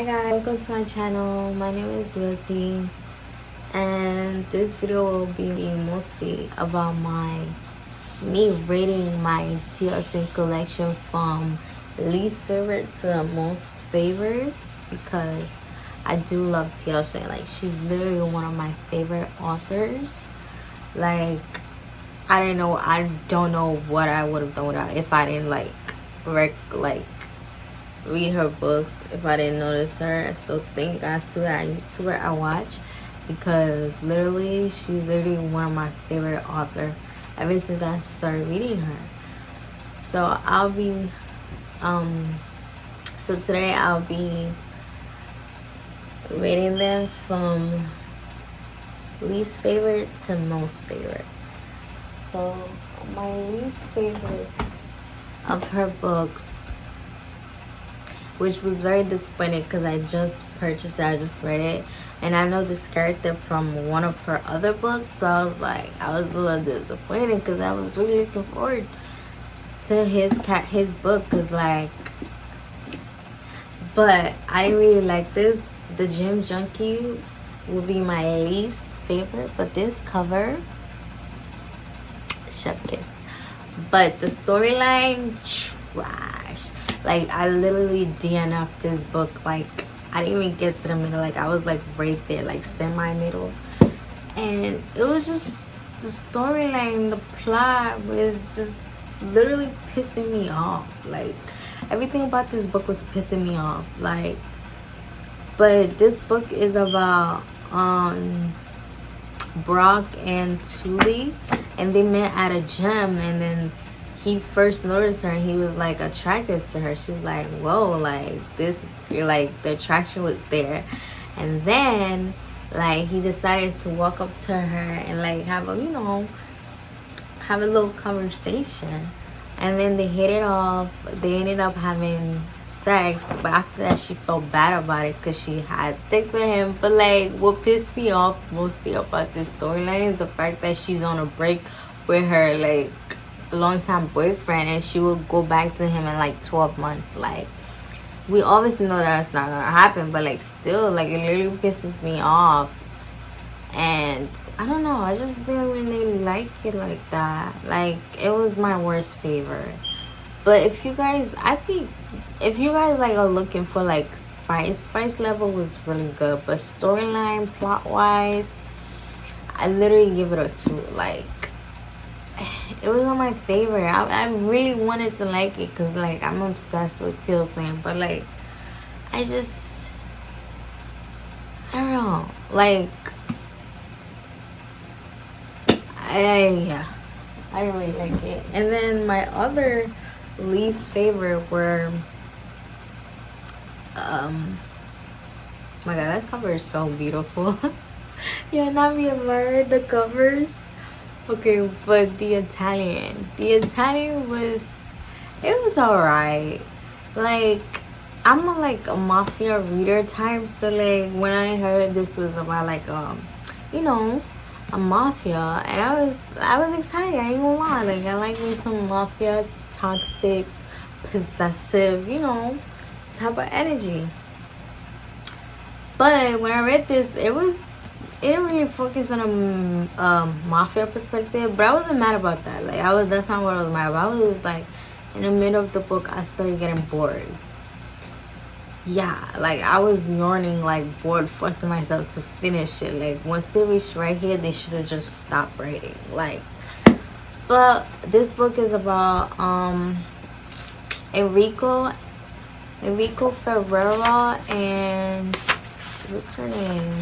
Hi guys, welcome to my channel. My name is Guilty, and this video will be mostly about me rating my TLC collection from least favorite to most favorites, because I do love TLC. Like, she's literally one of my favorite authors. Like, I don't know what I would have done without if I didn't read her books, if I didn't notice her. So thank God to that YouTuber I watch, because literally she's literally one of my favorite authors ever since I started reading her. So today I'll be rating them from least favorite to most favorite. So my least favorite of her books, which was very disappointing because I just purchased it, I just read it, and I know this character from one of her other books, so I was a little disappointed because I was really looking forward to his book, but I didn't really like this. The Gym Junkie will be my least favorite, but this cover, chef kiss. But the storyline, trash. Like, I literally DNF'd this book. Like, I didn't even get to the middle. Like, I was like right there, like semi-middle. And it was just the storyline, the plot was just literally pissing me off. Like, everything about this book was pissing me off. Like, but this book is about Brock and Tuli, and they met at a gym, and then he first noticed her and he was like attracted to her. She's like, whoa, like this is like, the attraction was there. And then like he decided to walk up to her and like have a little conversation, and then they hit it off. They ended up having sex, but after that she felt bad about it because she had sex with him. But like, what pissed me off mostly about this storyline is the fact that she's on a break with her like longtime boyfriend, and she will go back to him in like 12 months. Like, we obviously know that's not gonna happen, but like still, like, it literally pisses me off. And I don't know, I just didn't really like it like that. Like, it was my worst favorite. But if you guys, I think if you guys like are looking for like spice level was really good, but storyline, plot wise, I literally give it a 2. Like, it was not my favorite. I really wanted to like it because like I'm obsessed with Teal Swan, but like I don't know, like I didn't really like it. And then my other least favorite were my god, that cover is so beautiful. Yeah, not me admired the covers. Okay, but the Italian was, it was alright. Like, I'm a mafia reader type, so like when I heard this was about like a mafia, and I was excited. I ain't gonna lie. Like, I like me some mafia, toxic, possessive, type of energy. But when I read this, it didn't really focus on a mafia perspective, but I wasn't mad about that. Like, that's not what I was mad about. I was just like, in the middle of the book, I started getting bored. Yeah, like, I was yawning, like, bored, forcing myself to finish it. Like, once they reached right here, they should have just stopped writing. Like, but this book is about Enrico Ferreira and what's her name?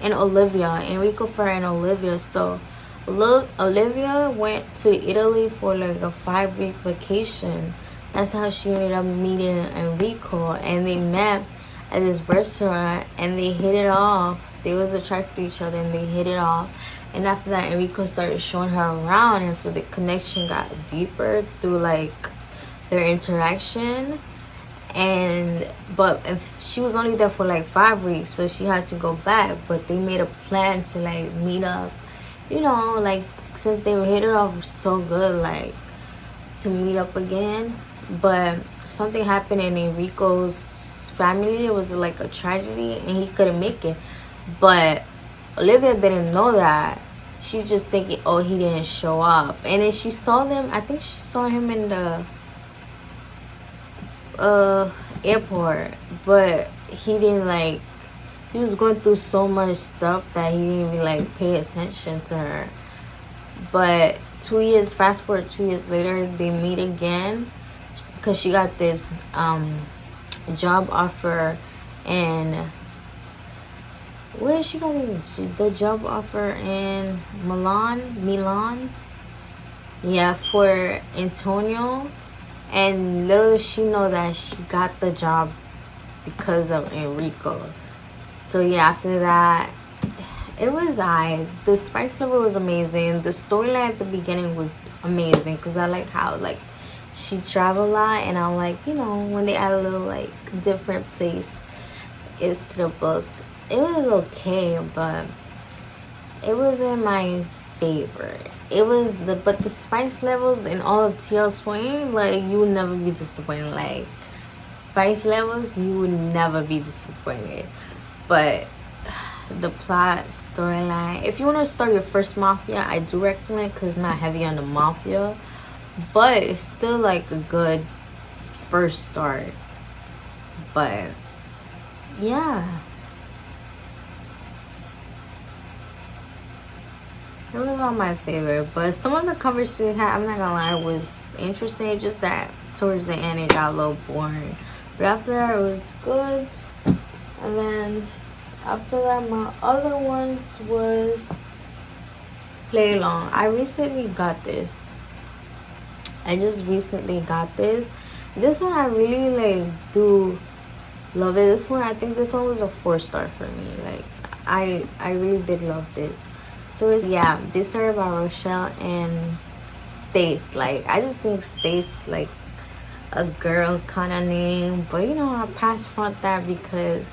And Olivia. Enrico Ferreira and Olivia. So Olivia went to Italy for like a 5-week vacation. That's how she ended up meeting Enrico, and they met at this restaurant and they hit it off. They was attracted to each other and they hit it off. And after that, Enrico started showing her around, and so the connection got deeper through like their interaction. But if she was only there for like 5 weeks, so she had to go back. But they made a plan to like meet up, like, since they were hit it off so good, like, to meet up again. But something happened in Enrico's family. It was like a tragedy, and he couldn't make it. But Olivia didn't know that. She just thinking, oh, he didn't show up. And then she saw them. I think she saw him in the airport, but he didn't like. He was going through so much stuff that he didn't even like pay attention to her. But fast forward 2 years later, they meet again because she got this job offer. And where is she going? The job offer in Milan. Yeah, for Antonio. And little does she know that she got the job because of Enrico. So yeah, after that, it was the spice level was amazing. The storyline at the beginning was amazing because I like how like she traveled a lot, and I like, you know, when they add a little like different place is to the book. It was okay, but it wasn't my favorite. It was but the spice levels in all of TL Swain, like you would never be disappointed. Like spice levels, you would never be disappointed. But the plot, storyline, if you want to start your first mafia, I do recommend because it's not heavy on the mafia, but it's still like a good first start. But yeah, it was not my favorite, but some of the covers she had, I'm not gonna lie, was interesting. Just that towards the end it got a little boring, but after that it was good. And then after that, my other ones was Play Along. I recently got this. I just recently got this. This one I really like do love it. This one, I think this one was a 4-star for me. Like I really did love this. So it's, yeah, this started by Rochelle and Stace. Like I just think Stace like a girl kind of name, but you know I pass front that because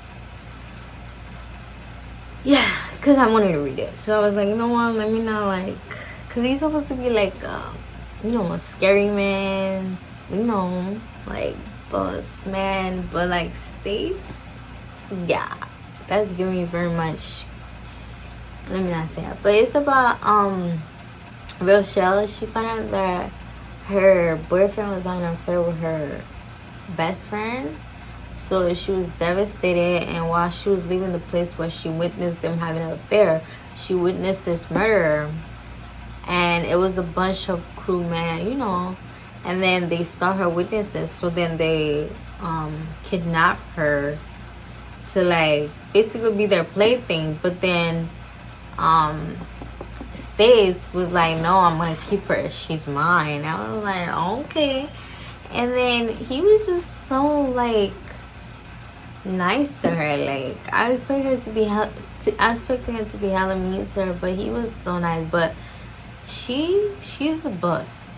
because I wanted to read it. So I was like, you know what, let me not like, because he's supposed to be like you know, a scary man, you know, like boss man, but like Stace, yeah, that's giving me very much. Let me not say that, but it's about Rochelle. She found out that her boyfriend was on an affair with her best friend. So she was devastated, and while she was leaving the place where she witnessed them having an affair, she witnessed this murder. And it was a bunch of crewmen, you know, and then they saw her witnesses. So then they kidnapped her to like basically be their plaything. But then Stace was like, no, I'm gonna keep her, she's mine. I was like, okay. And then he was just so like nice to her. Like I expected her to be hella mean to her, but he was so nice. But she's a boss.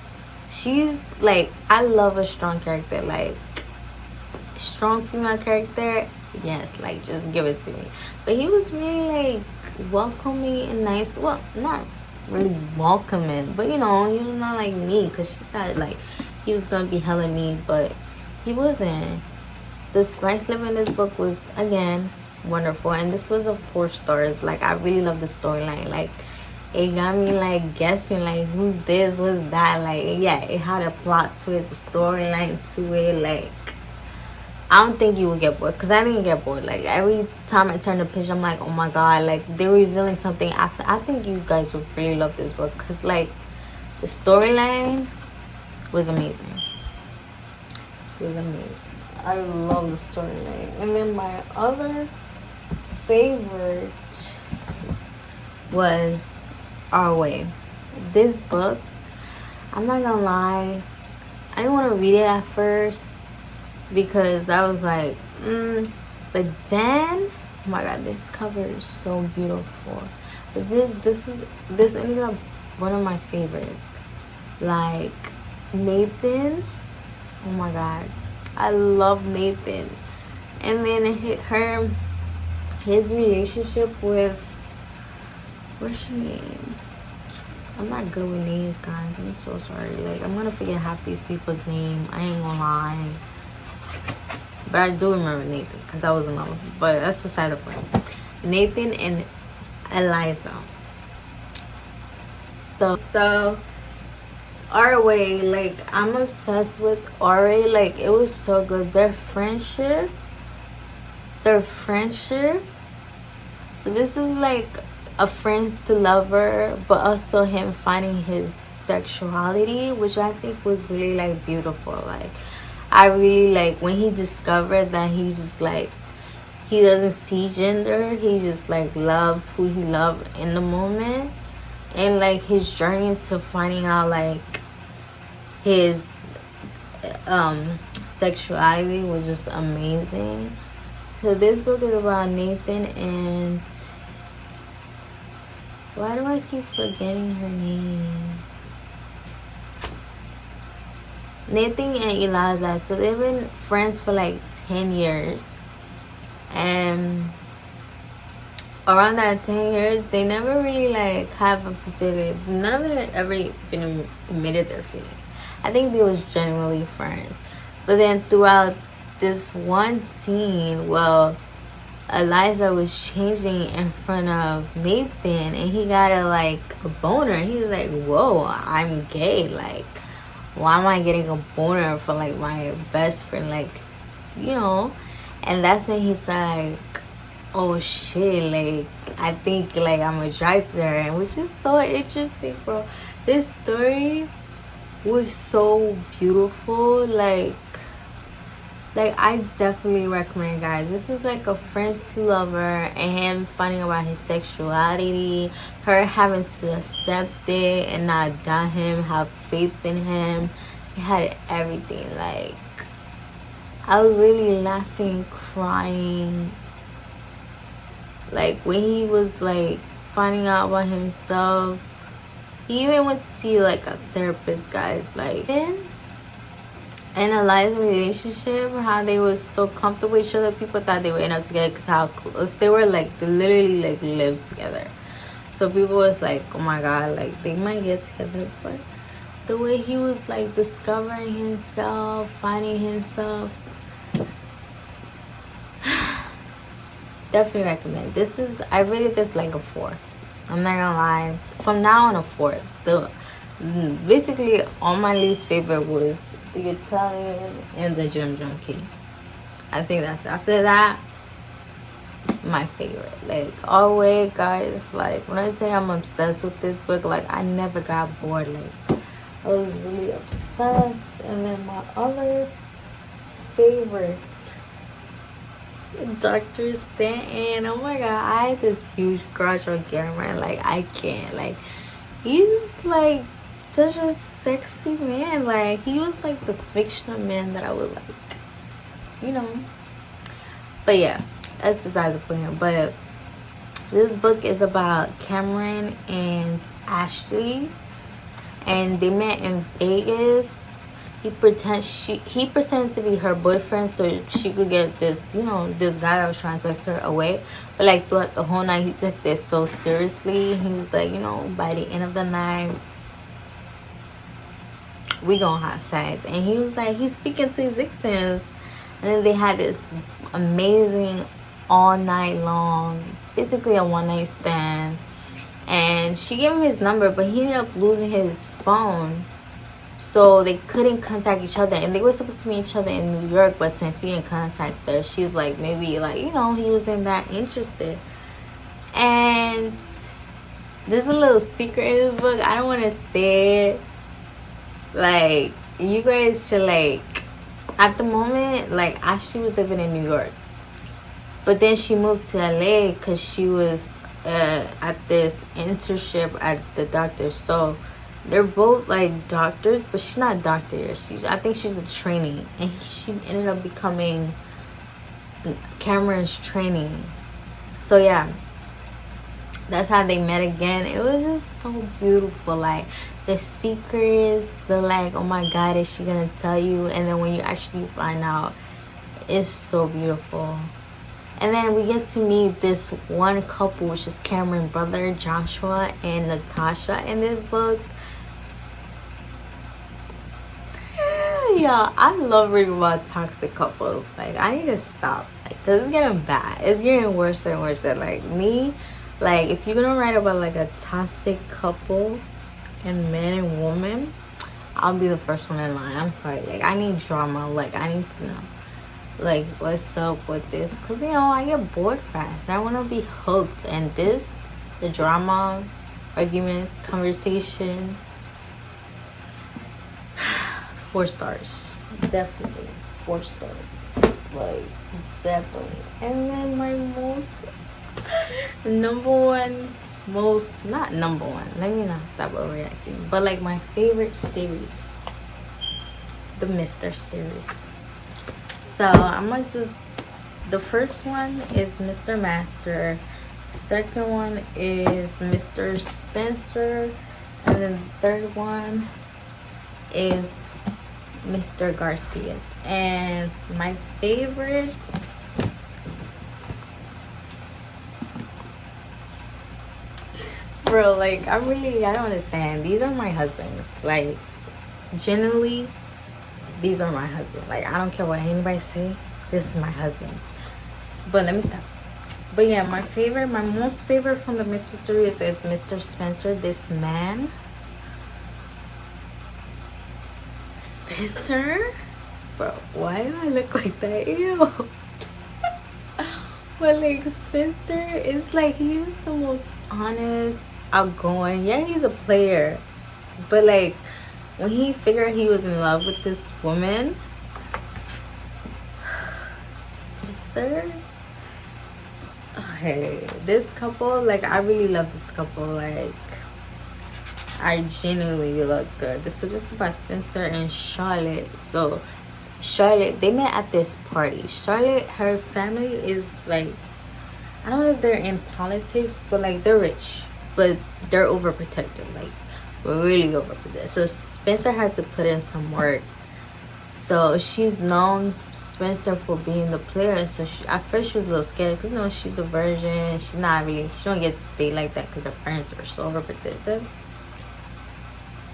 She's like, I love a strong character, like strong female character. Yes, like just give it to me. But he was really like welcoming and nice. Well, not really welcoming, but you know, he was not like me, because she thought like he was gonna be hella mean, but he wasn't. The spice level in this book was, again, wonderful, and this was a 4 stars. Like I really love the storyline. Like it got me like guessing, like who's this, what's that. Like yeah, it had a plot twist, a storyline to it. Like I don't think you would get bored, because I didn't get bored. Like every time I turn the page, I'm like, oh my god, like they're revealing something after. I think you guys would really love this book, because like the storyline was amazing. It was amazing. I love the storyline. And then my other favorite was Our Way. This book, I'm not gonna lie, I didn't want to read it at first because I was like, but then, oh my god, this cover is so beautiful. But this ended up one of my favorites. Like Nathan, oh my god, I love Nathan. And then his relationship with, what's her name? I'm not good with names, guys. I'm so sorry. Like I'm gonna forget half these people's name. I ain't gonna lie. but I do remember Nathan because I was in love with him. But that's beside the point. Nathan and Eliza. So RA, like, I'm obsessed with RA. Like, it was so good. Their friendship. So this is like a friends to lover, but also him finding his sexuality, which I think was really like beautiful. Like, I really like when he discovered that he's just like, he doesn't see gender, he just like love who he loved in the moment, and like his journey to finding out like his sexuality was just amazing. So this book is about Nathan and, why do I keep forgetting her name? Nathan and Eliza. So they've been friends for like 10 years. And around that 10 years, they never really like have a particular, none of them had ever been admitted their feelings. I think they was genuinely friends. But then throughout this one scene, well, Eliza was changing in front of Nathan, and he got a boner, and he's like, whoa, I'm gay. Like, why am I getting a boner for like my best friend? Like, you know. And that's when he's like, oh shit, like, I think like I'm attracted to her. And which is so interesting, bro. This story was so beautiful. Like I definitely recommend, guys. This is like a friends to lover, and him finding about his sexuality, her having to accept it and not doubt him, have faith in him. It had everything. Like, I was really laughing, crying. Like, when he was like finding out about himself, he even went to see like a therapist, guys. Like, and Eliza's relationship, how they was so comfortable with each other, people thought they would end up together because how close they were. Like, they literally like lived together. So people was like, oh my god, like they might get together. But the way he was like discovering himself, finding himself, definitely recommend. This is, I rated this like a 4. I'm not gonna lie. From now on, a 4. Basically all my least favorite was the Italian and the Gym Junkie. I think that's, after that, my favorite. Like, all the way, guys, like when I say I'm obsessed with this book, like I never got bored. Like, I was really obsessed. And then my other favorites, Dr. Stanton. Oh my god, I had this huge crush on Cameron. Like, I can't. Like, he's like such a sexy man. Like, he was like the fictional man that I would like, you know. But yeah, that's beside the point. But this book is about Cameron and Ashley, and they met in Vegas. He pretended to be her boyfriend so she could get this, you know, this guy that was trying to text her away. But like throughout the whole night, he took this so seriously. He was like, you know, by the end of the night, we gonna have sex. And he was like, he's speaking to existence. And then they had this amazing all night long, basically a one night stand. And she gave him his number, but he ended up losing his phone. So they couldn't contact each other, and they were supposed to meet each other in New York, but since he didn't contact her, she was like, maybe like, you know, he wasn't that interested. And there's a little secret in this book. I don't want to say it. Like, you guys should, like, at the moment, like, Ashley was living in New York, but then she moved to LA because she was at this internship at the doctor. So they're both like doctors, but she's not a doctor yet. I think she's a trainee, and she ended up becoming Cameron's trainee. So yeah, that's how they met again. It was just so beautiful. Like, the secrets, the like, oh my god, is she gonna tell you? And then when you actually find out, it's so beautiful. And then we get to meet this one couple, which is Cameron's brother, Joshua, and Natasha in this book. Yeah, I love reading about toxic couples. Like, I need to stop. Like, cause it's getting bad. It's getting worse and worse. And like me, like if you're gonna write about like a toxic couple and man and woman, I'll be the first one in line. I'm sorry. Like, I need drama. Like, I need to know like what's up with this, cause you know I get bored fast. I want to be hooked, and this, the drama, arguments, conversation. 4 stars, definitely 4 stars, like definitely. And then my most number one, most not number one. Let me not stop overreacting, but like my favorite series, the Mr. series. So I'm gonna just, the first one is Mr. Master, second one is Mr. Spencer, and then the third one is Mr. Garcia's. And my favorites, bro, like I don't understand. These are my husbands. Like, genuinely, these are my husband. Like, I don't care what anybody say. This is my husband. But let me stop. But yeah, my most favorite from the Mr. series is Mr. Spencer. This man, Spencer, bro. Why do I look like that? Ew. But like Spencer is like, he's the most honest, outgoing. Yeah, he's a player, but like, when he figured he was in love with this woman, Spencer, okay, this couple, like, I really love this couple. Like, I genuinely love it. This was just about Spencer and Charlotte. So, Charlotte, they met at this party. Charlotte, her family is like, I don't know if they're in politics, but like, they're rich, but they're overprotective. Like, really overprotective. So Spencer had to put in some work. So she's known, Spencer, for being the player. So at first she was a little scared, because you know she's a virgin. She don't get to date like that because her parents are so overprotective.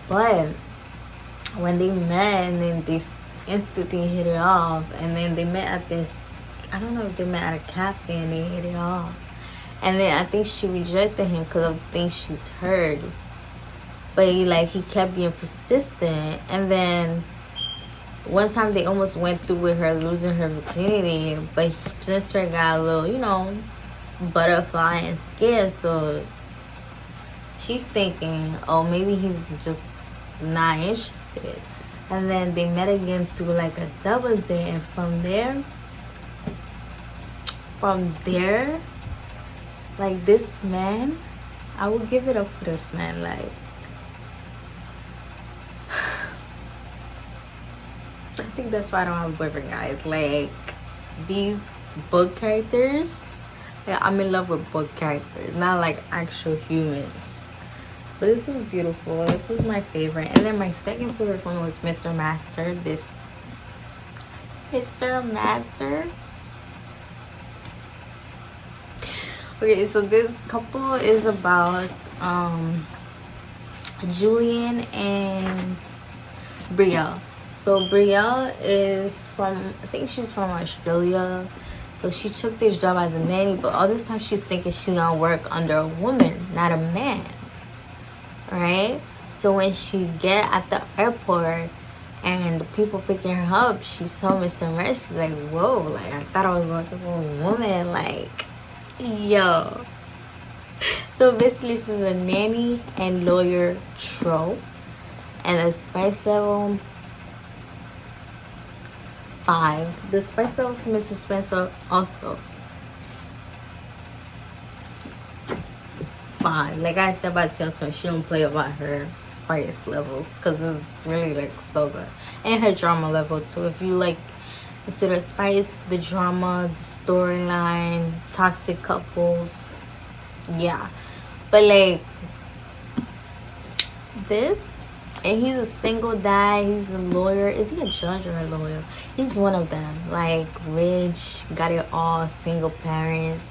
But when they met, and then they instantly hit it off, and then they met at this, I don't know if they met at a cafe, and they hit it off. And then I think she rejected him because of things she's heard. But he kept being persistent. And then one time they almost went through with her losing her virginity, but Spencer got a little, you know, butterfly and scared. So she's thinking, oh, maybe he's just not interested. And then they met again through like a double date. And from there, like, this man, I would give it up for this man. Like, I think that's why I don't have a boyfriend, guys. Like, these book characters, like, I'm in love with book characters, not like actual humans. But this is beautiful. This was my favorite. And then my second favorite one was Mr. Master. This Mr. Master. Okay, so this couple is about Julian and Brielle. So Brielle is from, I think she's from Australia. So she took this job as a nanny, but all this time she's thinking she's gonna work under a woman, not a man. Right? So when she get at the airport and the people picking her up, she saw Mr. Mercer. She's like, whoa, like, I thought I was working for a woman. Like, yo. So basically this is a nanny and lawyer trope. And the spice level, 5. The spice level for Mrs. Spencer also 5. Like I said about Taylor, she don't play about her spice levels, because it's really like so good. And her drama level too. If you like the spice, the drama, the storyline, toxic couples, yeah. But like this, and he's a single dad, he's a lawyer. Is he a judge or a lawyer? He's one of them. Like, rich, got it all, single parents.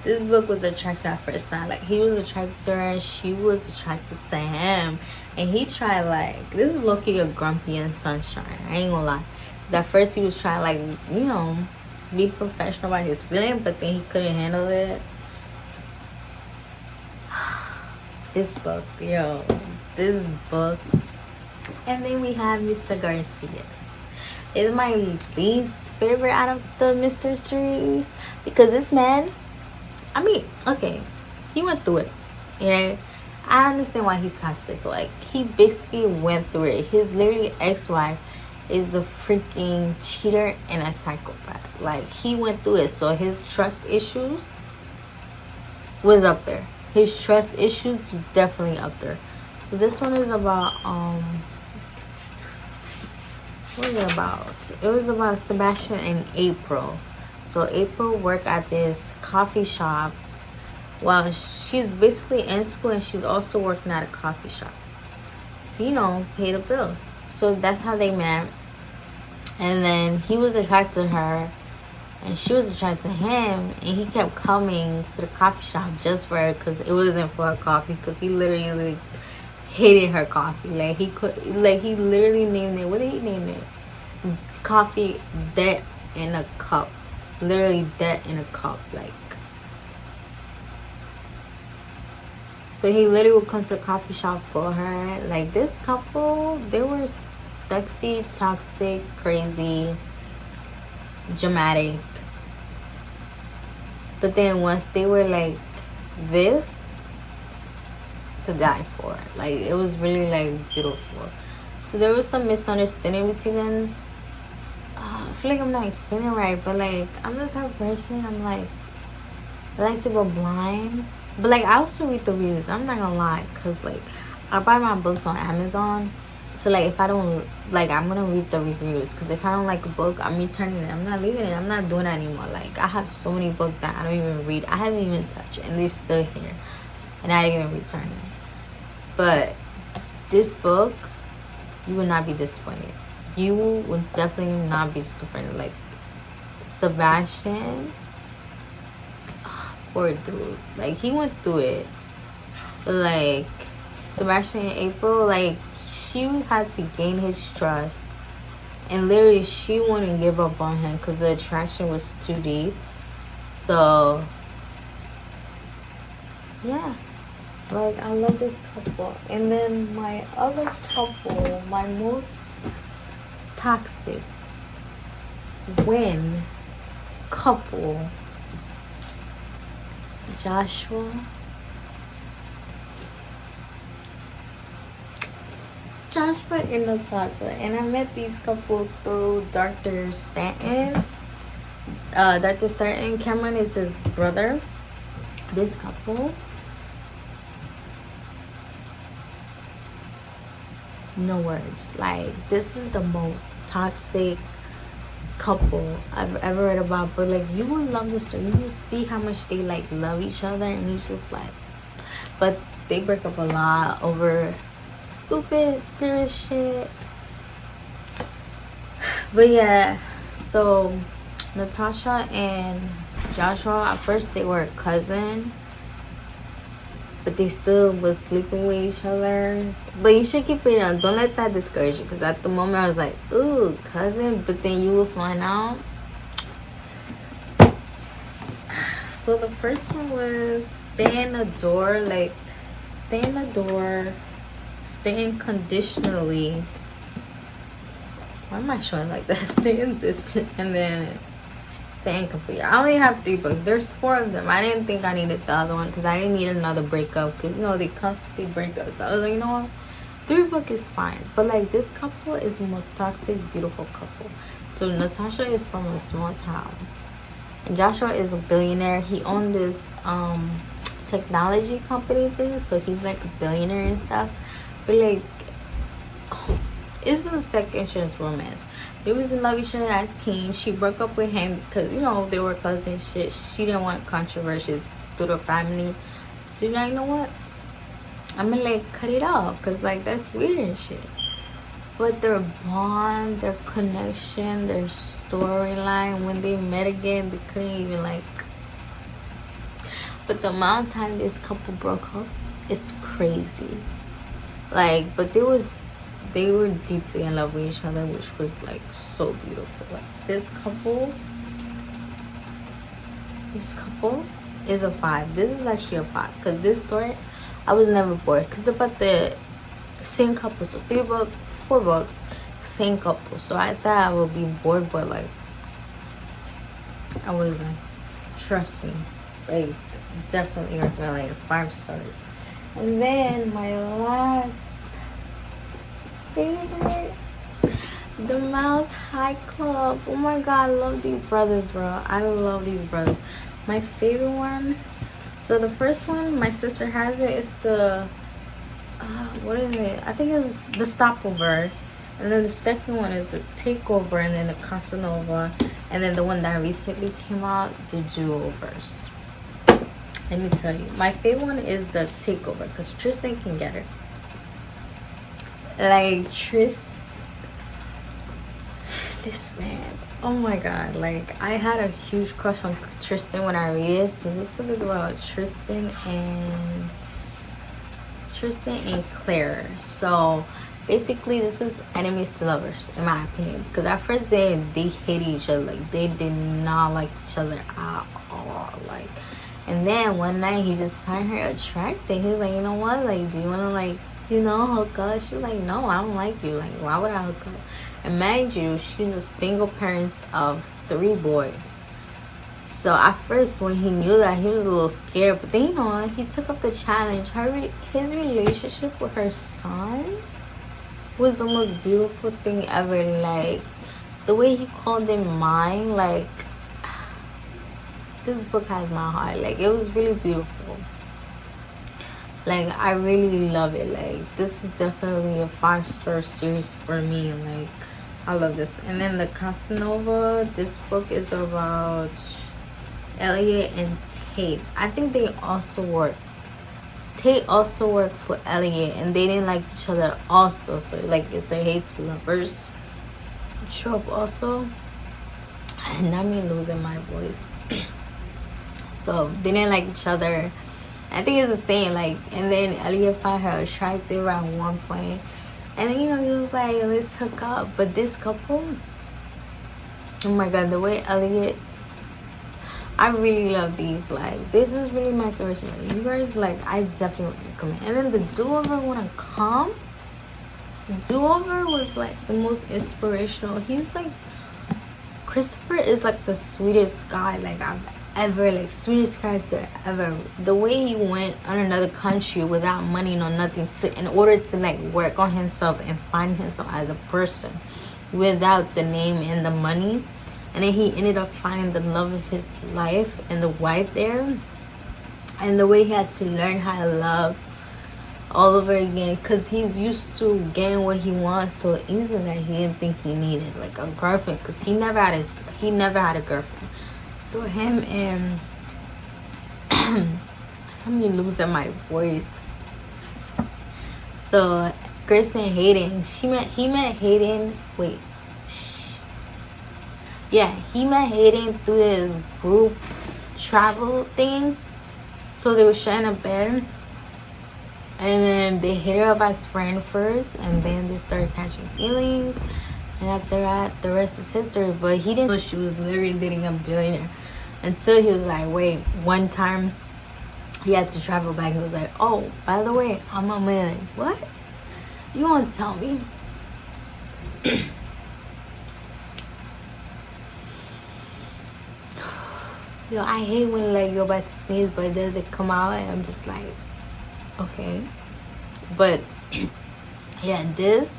This book was attracted at first sight. Like, he was attracted to her and she was attracted to him. And he tried, like, this is low-key a grumpy and sunshine. I ain't gonna lie. 'Cause at first he was trying, like, you know, be professional about his feelings, but then he couldn't handle it. This book, yo. This book. And then we have Mr. Garcias. It's my least favorite out of the Mr. series. Because this man, I mean, okay, he went through it. Yeah, I understand why he's toxic. Like, he basically went through it. His literally ex-wife is a freaking cheater and a psychopath. Like, he went through it. So his trust issues was up there. His trust issues was definitely up there. So this one is about what was it about? It was about Sebastian and April. So April worked at this coffee shop. Well, she's basically in school and she's also working at a coffee shop to, you know, pay the bills. So that's how they met. And then he was attracted to her and she was attracted to him. And he kept coming to the coffee shop just for her because it wasn't for her coffee. Because he literally hated her coffee. Like, he literally named it. What did he name it? Coffee that in a cup. Literally that in a cup. Like, so he literally would come to the coffee shop for her. Like, this couple, they were sexy, toxic, crazy, dramatic. But then once they were like this, to die for. Like, it was really like beautiful. So there was some misunderstanding between them. I feel like I'm not explaining right, but like, I'm the type of person, I'm like, I like to go blind. But like, I also read the reviews. I'm not gonna lie, cause like, I buy my books on Amazon. So like, if I don't like, I'm gonna read the reviews. Cause if I don't like a book, I'm returning it. I'm not leaving it. I'm not doing that anymore. Like, I have so many books that I don't even read. I haven't even touched it, and they're still here, and I didn't even return it. But this book, you will not be disappointed. You will definitely not be disappointed. Like, Sebastian, poor dude. Like, he went through it. But like, Sebastian and April, like, she had to gain his trust. And literally, she wouldn't give up on him because the attraction was too deep. So, yeah. Like, I love this couple. And then my other couple, my most toxic win couple, Joshua and Natasha. And I met these couple through Dr. Stanton. Dr. Stanton, Cameron is his brother. This couple, no words. Like, this is the most toxic couple I've ever read about. But like, you will love the story. You will see how much they like love each other, and it's just like, but they break up a lot over stupid, serious shit. But yeah, so Natasha and Joshua, at first they were cousins, but they still was sleeping with each other. But you should keep it on. Don't let that discourage you. Because at the moment I was like, ooh, cousin. But then you will find out. So the first one was stay in the door. Like, stay in the door. Stay unconditionally. Why am I showing like that? Stay in this. And then stay incomplete. I only have 3 books. There's 4 of them. I didn't think I needed the other one because I didn't need another breakup. Because, you know, they constantly break up. So I was like, you know what? 3 book is fine. But like, this couple is the most toxic, beautiful couple. So Natasha is from a small town. And Joshua is a billionaire. He owned this technology company thing. So he's like a billionaire and stuff. But like, it's a second chance romance. They was in love each other at teen. She broke up with him because, you know, they were cousins shit. She didn't want controversy through the family. So she's like, you know what? I'm gonna like cut it off because like that's weird and shit. But their bond, their connection, their storyline, when they met again, they couldn't even like, But the amount of time this couple broke up, it's crazy. Like, but they were deeply in love with each other, which was like so beautiful. Like this couple is a 5. This is actually a 5 because this story, I was never bored because about the same couple. So 3 books, 4 books, same couple. So I thought I would be bored, but like I wasn't. Trust me, like definitely recommend like 5 stars. And then my last favorite, the Mouse High Club. Oh my god, I love these brothers, bro. I love these brothers. My favorite one, so the first one my sister has it, it's the what is it, I think it was the Stopover, and then the second one is the Takeover, and then the Casanova, and then the one that recently came out, the Do-Overs. Let me tell you, my favorite one is the Takeover because Tristan can get her. Like this man, oh my god, like I had a huge crush on Tristan when I read it. So this book is about Tristan and Claire. So basically this is enemies to lovers in my opinion, because at first they hated each other. Like they did not like each other at all. Like, and then one night he just found her attractive. He was like, you know what, like, do you want to, like, you know, hook up? She was like, no, I don't like you. Like, why would I hook up? And mind you, she's a single parent of 3 boys. So at first when he knew that, he was a little scared, but then, you know, he took up the challenge. His relationship with her son was the most beautiful thing ever. Like the way he called him mine, like this book has my heart. Like it was really beautiful. Like I really love it. Like this is definitely a 5-star series for me. Like I love this. And then the Casanova, this book is about Elliot and Tate. I think they also work. Tate also worked for Elliot, and they didn't like each other also. So like it's a hate lovers trope also. And not me losing my voice. So they didn't like each other. I think it's the same. Like, and then Elliot found her attractive at one point. And then, you know, he was like, let's hook up. But this couple, oh my god, the way Elliot, I really love these. Like, this is really my favorite series. You guys, like, I definitely recommend. And then the Do-Over wanna come. The Do-Over was like the most inspirational. He's like, Christopher is like the sweetest guy like I've ever, like sweetest character ever. The way he went on another country without money, no nothing, in order to like work on himself and find himself as a person without the name and the money. And then he ended up finding the love of his life and the wife there. And the way he had to learn how to love all over again, because he's used to getting what he wants so easily that he didn't think he needed like a girlfriend, because he never had a girlfriend. So him and I'm losing my voice. So Chris and Hayden, he met Hayden. Wait, yeah, he met Hayden through this group travel thing. So they were sharing a bed, and then they hit her up as friend first, and then they started catching feelings. And after that, the rest is history. But he didn't know she was literally dating a billionaire until he was like, wait, one time he had to travel back. He was like, oh, by the way, I'm a millionaire. What? You won't tell me? Yo, I hate when like you're about to sneeze but it doesn't come out, and I'm just like, okay. But yeah, this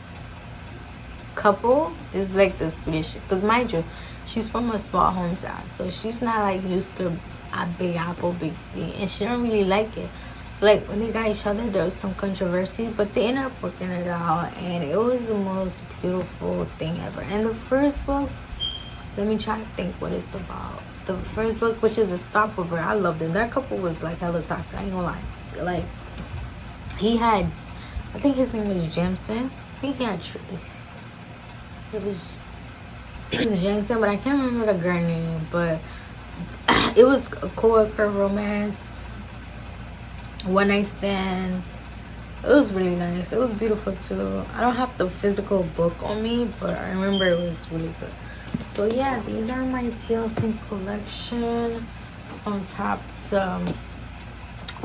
couple is like the sweetest shit. Because mind you, she's from a small hometown, so she's not like used to a Big Apple, Big C, and she don't really like it. So like when they got each other, there was some controversy, but they ended up working it out, and it was the most beautiful thing ever. And the first book, let me try to think what it's about. The first book, which is a stopover, I loved it. That couple was like hella toxic, I ain't gonna lie. Like, he had, I think his name was Jameson. I think he had, it was Jameson, but I can't remember the girl name. But it was a co-worker romance. One Night Stand. It was really nice. It was beautiful too. I don't have the physical book on me, but I remember it was really good. So yeah, these are my TLC collection from top to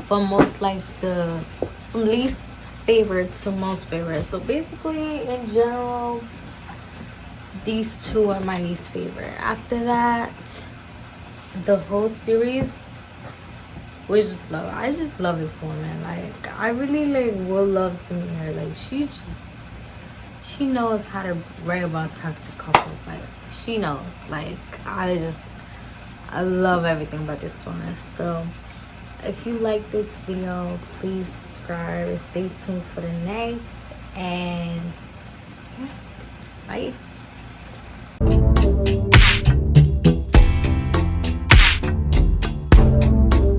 from most like to from least favorite to most favorite. So basically, in general, these two are my least favorite. After that, the whole series, we just love. I just love this woman. Like, I really like would love to meet her. Like, she knows how to write about toxic couples. Like, she knows. Like, I love everything about this woman. So if you like this video, please subscribe and stay tuned for the next. And yeah, bye.